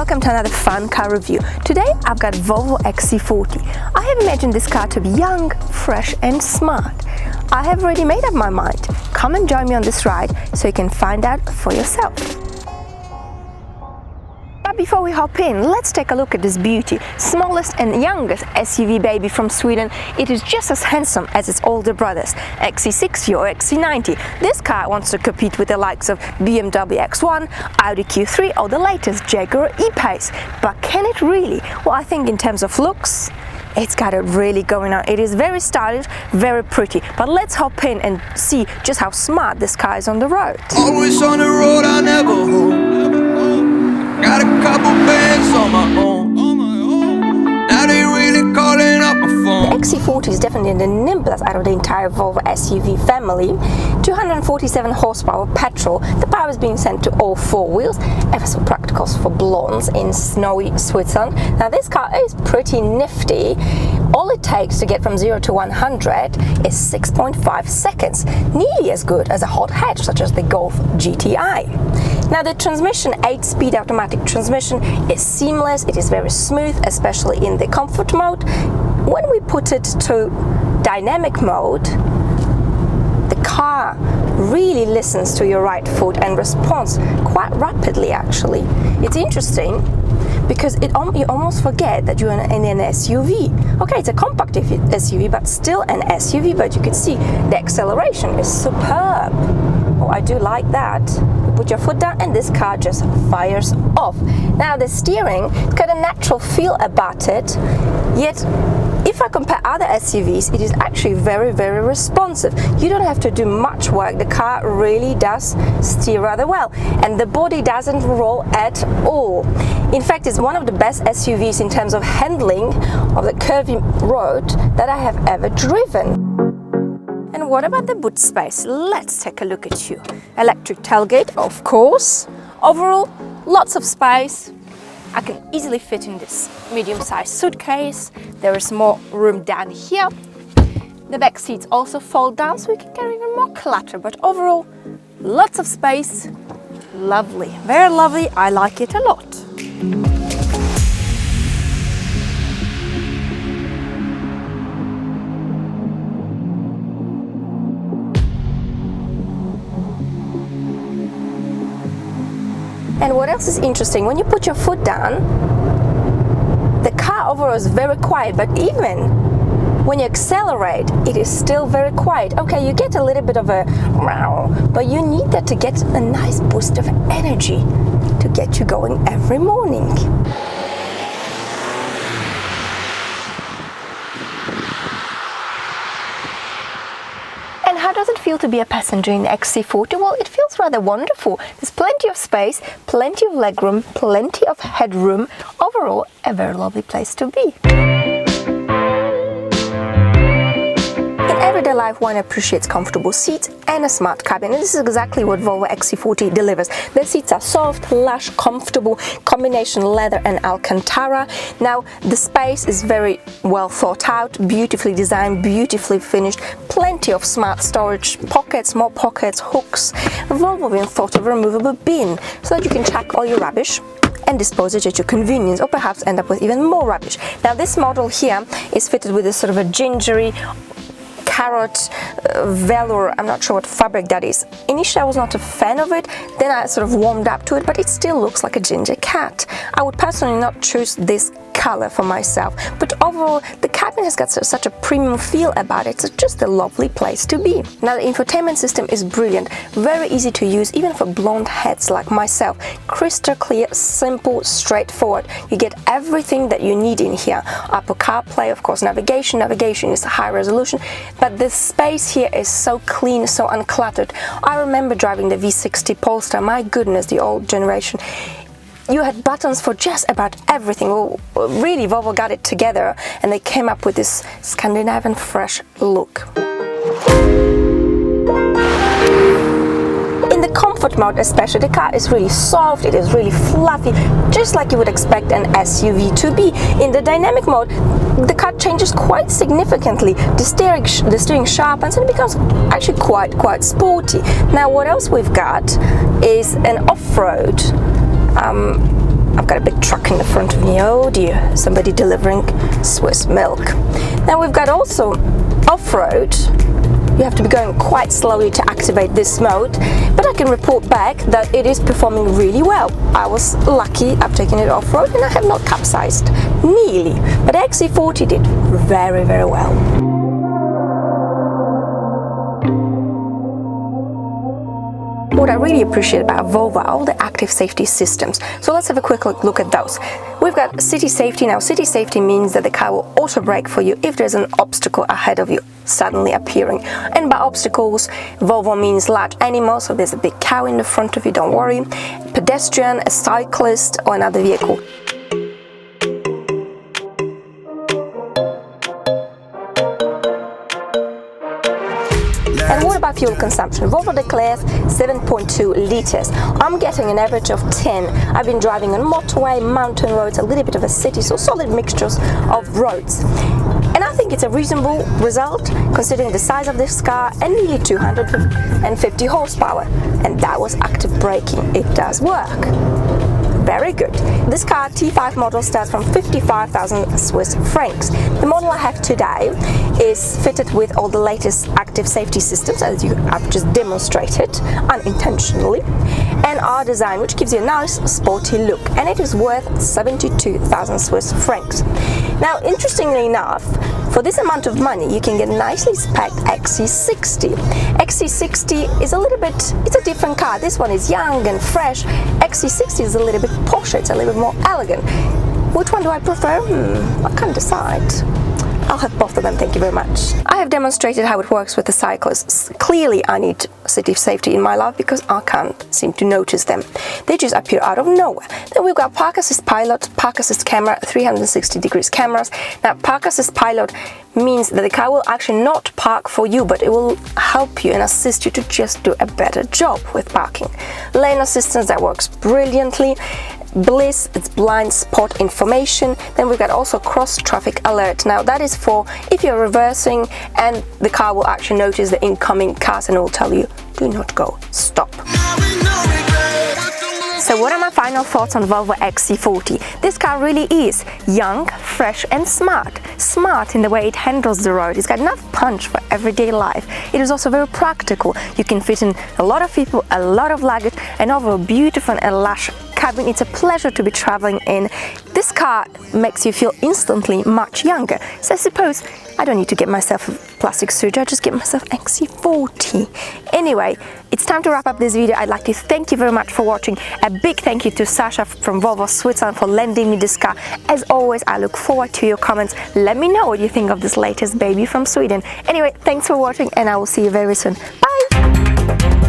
welcome to another fun car review. Today I've got Volvo XC40. I have imagined this car to be young, fresh and smart. I have already made up my mind. Come and join me on this ride so you can find out for yourself. But before we hop in, let's take a look at this beauty. Smallest and youngest SUV baby from Sweden. It is just as handsome as its older brothers, XC60 or XC90. This car wants to compete with the likes of BMW X1, Audi Q3 or the latest Jaguar E-Pace. But can it really? Well, I think in terms of looks, it's got it really going on. It is very stylish, very pretty. But let's hop in and see just how smart this car is on the road. Always on the road, I never home. Got a couple bands on my own. Now they really calling up my phone. The XC40 is definitely the nimblest out of the entire Volvo SUV family. 247 horsepower petrol. The power is being sent to all four wheels. Ever so practical for blondes in snowy Switzerland. Now this car is pretty nifty. All it takes to get from 0 to 100 is 6.5 seconds. Nearly as good as a hot hatch such as the Golf GTI. Now the transmission, 8-speed automatic transmission, is seamless. It is very smooth, especially in the comfort mode. When we put it to dynamic mode, the car really listens to your right foot and responds quite rapidly actually. It's interesting because you almost forget that you're in an SUV. Okay, it's a compact SUV, but still an SUV, but you can see the acceleration is superb. Oh, I do like that. You put your foot down and this car just fires off. Now the steering, it's got a natural feel about it, yet if I compare other SUVs, it is actually very, very responsive. You don't have to do much work. The car really does steer rather well. And the body doesn't roll at all. In fact, it's one of the best SUVs in terms of handling of the curvy road that I have ever driven. And what about the boot space? Let's take a look at you. Electric tailgate, of course. Overall, lots of space. I can easily fit in this medium-sized suitcase. There is more room down here. The back seats also fold down so we can carry even more clutter, but overall, lots of space. Lovely, very lovely. I like it a lot. And what else is interesting, when you put your foot down, the car overall is very quiet, but even when you accelerate, it is still very quiet. Okay, you get a little bit of a meow, but you need that to get a nice boost of energy to get you going every morning. How does it feel to be a passenger in the XC40? Well, it feels rather wonderful. There's plenty of space, plenty of legroom, plenty of headroom. Overall, a very lovely place to be. In everyday life, one appreciates comfortable seats and a smart cabin, and this is exactly what Volvo XC40 delivers. The seats are soft, lush, comfortable, combination leather and Alcantara. Now, the space is very well thought out, beautifully designed, beautifully finished, plenty of smart storage pockets, more pockets, hooks. Volvo even thought of a removable bin so that you can chuck all your rubbish and dispose it at your convenience, or perhaps end up with even more rubbish. Now, this model here is fitted with a sort of a gingery carrot velour. I'm not sure what fabric that is. Initially I was not a fan of it, then I sort of warmed up to it, but it still looks like a ginger cat. I would personally not choose this color for myself, but overall the cabin has got such a premium feel about it. It's just a lovely place to be. Now the infotainment system is brilliant, very easy to use even for blonde heads like myself. Crystal clear, simple, straightforward. You get everything that you need in here. Apple CarPlay, of course, navigation is high resolution, but the space here is so clean, so uncluttered. I remember driving the V60 Polestar, my goodness, the old generation. You had buttons for just about everything. Well, really, Volvo got it together and they came up with this Scandinavian fresh look. In the comfort mode especially, the car is really soft, it is really fluffy, just like you would expect an SUV to be. In the dynamic mode, the car changes quite significantly. The steering sharpens and it becomes actually quite sporty. Now what else we've got is an off-road I've got a big truck in the front of me. Oh dear, somebody delivering Swiss milk. Now we've got also off-road. You have to be going quite slowly to activate this mode, but I can report back that it is performing really well. I was lucky, I've taken it off-road and I have not capsized, nearly, but the XC40 did very, very well. What I really appreciate about Volvo are all the active safety systems. So let's have a quick look at those. We've got city safety. Now, city safety means that the car will auto brake for you if there's an obstacle ahead of you suddenly appearing. And by obstacles, Volvo means large animals. So there's a big cow in the front of you, don't worry. Pedestrian, a cyclist, or another vehicle. And what about fuel consumption? Volvo declares 7.2 liters. I'm getting an average of 10. I've been driving on motorway, mountain roads, a little bit of a city, so solid mixtures of roads. And I think it's a reasonable result considering the size of this car and nearly 250 horsepower. And that was active braking. It does work. Very good. This car T5 model starts from 55,000 Swiss francs. The model I have today is fitted with all the latest active safety systems, as you have just demonstrated unintentionally, and our design, which gives you a nice sporty look, and it is worth 72,000 Swiss francs. Now, interestingly enough, for this amount of money, you can get a nicely spec'd XC40. XC40 is a little bit, it's a different car. This one is young and fresh. XC40 is a little bit posh, it's a little bit more elegant. Which one do I prefer? I can't decide. I'll have both of them, thank you very much. I have demonstrated how it works with the cyclists. Clearly I need city safety in my life because I can't seem to notice them. They just appear out of nowhere. Then we've got Park Assist Pilot, Park Assist Camera, 360 degrees cameras. Now Park Assist Pilot means that the car will actually not park for you, but it will help you and assist you to just do a better job with parking. Lane assistance, that works brilliantly. Bliss, it's blind spot information. Then we've got also cross traffic alert. Now that is for if you're reversing and the car will actually notice the incoming cars and it will tell you, do not go, stop. So what are my final thoughts on Volvo XC40? This car really is young, fresh and smart. Smart in the way it handles the road. It's got enough punch for everyday life. It is also very practical. You can fit in a lot of people, a lot of luggage, and over a beautiful and lush cabin. It's a pleasure to be traveling in. This car makes you feel instantly much younger. So I suppose I don't need to get myself a plastic surgery, I just get myself XC40. Anyway, it's time to wrap up this video. I'd like to thank you very much for watching. A big thank you to Sasha from Volvo Switzerland for lending me this car. As always, I look forward to your comments. Let me know what you think of this latest baby from Sweden. Anyway, thanks for watching and I will see you very soon. Bye!